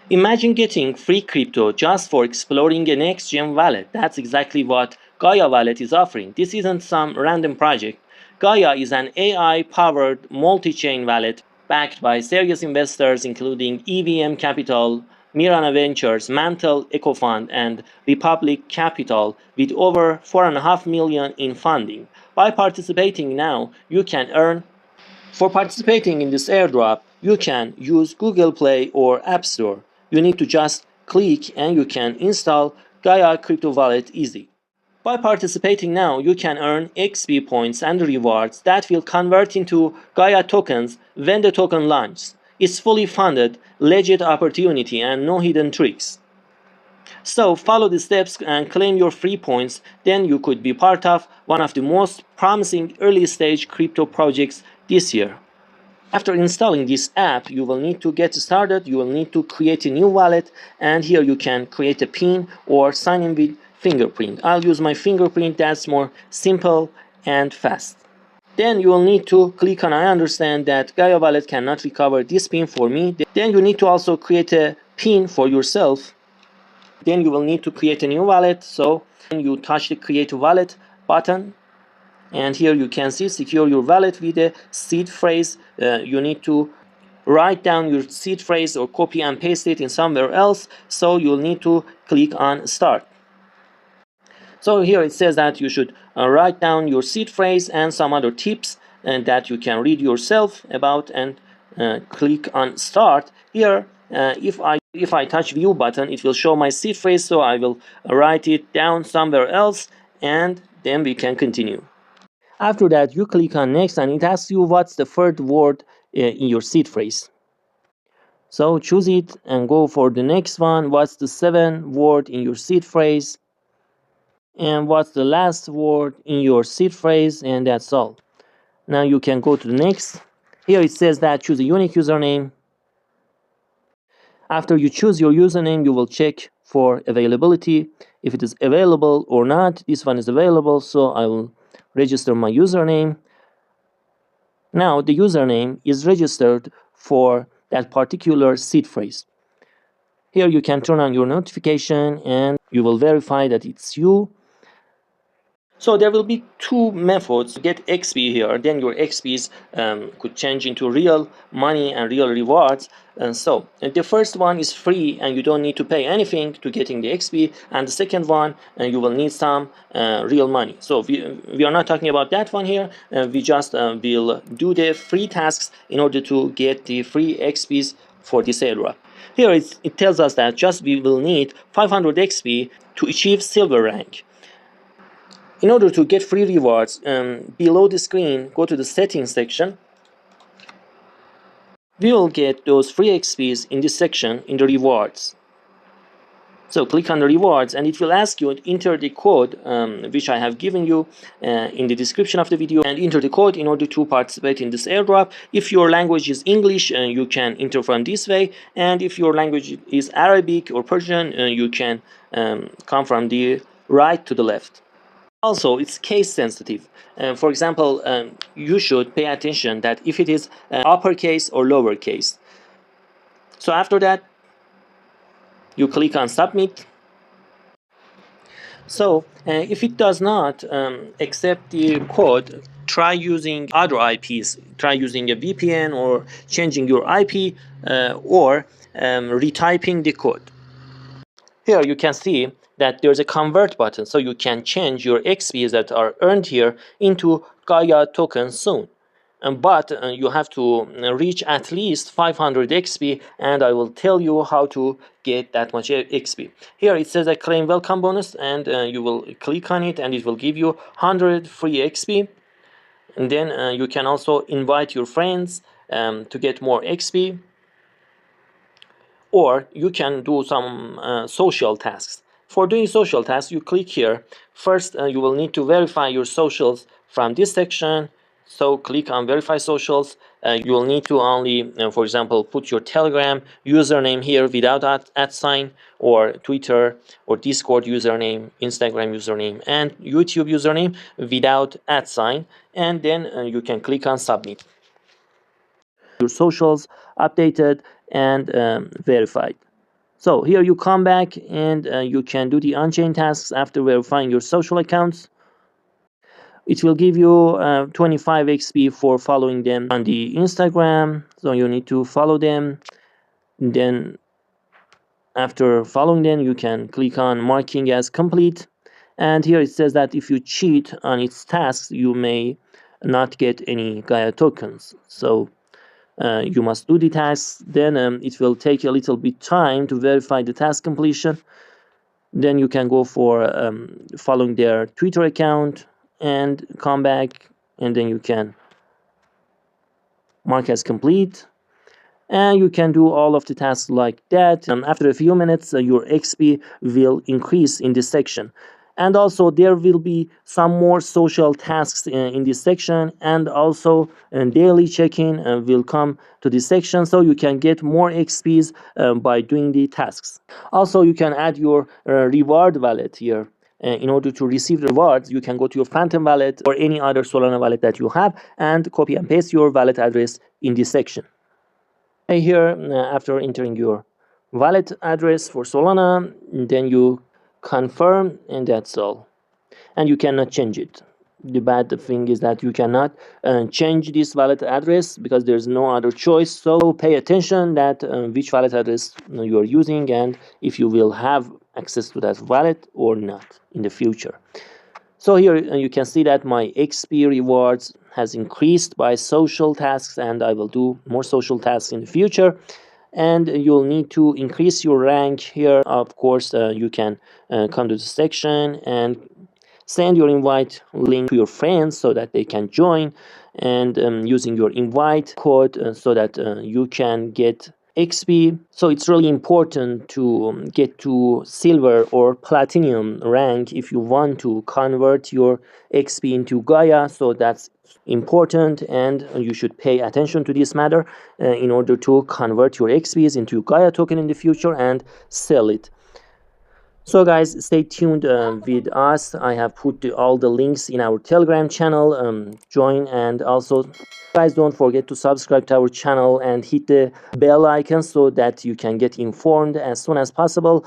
Imagine getting free crypto just for exploring a next-gen wallet. That's exactly what Gaia Wallet is offering. This isn't some random project. Gaia is an AI-powered multi-chain wallet backed by serious investors including EVM Capital, Mirana Ventures, Mantle EcoFund, and Republic Capital with over 4.5 million in funding. By participating now, you can earn. For participating in this airdrop, you can use Google Play or App Store. You need to just click and you can install Gaia Crypto Wallet easy. By participating now, you can earn XP points and rewards that will convert into Gaia tokens when the token launches. It's fully funded, legit opportunity and no hidden tricks. So follow the steps and claim your free points, then you could be part of one of the most promising early stage crypto projects this year. After installing this app, you will need to get started. You will need to create a new wallet, and here you can create a PIN or sign in with fingerprint. I'll use my fingerprint, that's more simple and fast. Then you will need to click on I understand that Gaia Wallet cannot recover this PIN for me. Then you need to also create a PIN for yourself. Then you will need to create a new wallet. So you touch the create wallet button. And here you can see secure your wallet with a seed phrase. You need to write down your seed phrase or copy and paste it in somewhere else. So you'll need to click on start. So here it says that you should write down your seed phrase and some other tips that you can read yourself about and click on start. Here if I touch view button, it will show my seed phrase, so I will write it down somewhere else and then we can continue. After that, you click on next and it asks you what's the third word in your seed phrase. So choose it and go for the next one. What's the seventh word in your seed phrase? And what's the last word in your seed phrase? And that's all. Now you can go to the next. Here it says that choose a unique username. After you choose your username, you will check for availability. If it is available or not, this one is available, so I will register my username. Now the username is registered for that particular seed phrase. Here you can turn on your notification and you will verify that it's you. So there will be two methods to get XP here. Then your XPs could change into real money and real rewards. And so the first one is free and you don't need to pay anything to getting the XP. And the second one, you will need some real money. So we are not talking about that one here. We just will do the free tasks in order to get the free XPs for this airdrop. Here it tells us that just we will need 500 XP to achieve silver rank. In order to get free rewards, below the screen, go to the settings section. We will get those free XPs in this section in the rewards. So click on the rewards and it will ask you to enter the code which I have given you in the description of the video, and enter the code in order to participate in this airdrop. If your language is English, you can enter from this way, and if your language is Arabic or Persian, you can come from the right to the left. Also, it's case sensitive. For example, you should pay attention that if it is uppercase or lowercase. So after that, you click on submit. So if it does not accept the code, try using other IPs. Try using a VPN or changing your IP or retyping the code. Here you can see that there's a convert button, so you can change your XPs that are earned here into Gaia tokens soon. But you have to reach at least 500 XP, and I will tell you how to get that much XP. Here it says a claim welcome bonus, and you will click on it and it will give you 100 free XP. And then you can also invite your friends to get more XP. Or you can do some social tasks. For doing social tasks, you click here. First, you will need to verify your socials from this section. So click on verify socials. You will need to only, for example, put your Telegram username here without @ sign, or Twitter or Discord username, Instagram username, and YouTube username without @ sign. And then you can click on submit. Your socials updated and verified. So here you come back and you can do the on-chain tasks after verifying your social accounts. It will give you 25 XP for following them on the Instagram, so you need to follow them. Then after following them, you can click on marking as complete, and here it says that if you cheat on its tasks, you may not get any Gaia tokens. So you must do the tasks, then it will take a little bit time to verify the task completion. Then you can go for following their Twitter account and come back, and then you can mark as complete, and you can do all of the tasks like that. After a few minutes your XP will increase in this section, and also there will be some more social tasks in this section, and also daily check-in will come to this section, so you can get more XPs by doing the tasks. Also you can add your reward wallet here. In order to receive rewards, you can go to your Phantom wallet or any other Solana wallet that you have and copy and paste your wallet address in this section. Here, after entering your wallet address for Solana, then you confirm, and that's all. And you cannot change it. The bad thing is that you cannot change this wallet address because there's no other choice. So pay attention that which wallet address you are using and if you will have access to that wallet or not in the future. So here you can see that my XP rewards has increased by social tasks, and I will do more social tasks in the future. And you'll need to increase your rank here. Of course, you can come to the section and send your invite link to your friends so that they can join, and using your invite code so that you can get XP. So it's really important to get to silver or platinum rank if you want to convert your XP into Gaia. So that's important, and you should pay attention to this matter in order to convert your XPs into Gaia token in the future and sell it. So guys, stay tuned with us. I have put all the links in our Telegram channel. Join, and also guys, don't forget to subscribe to our channel and hit the bell icon so that you can get informed as soon as possible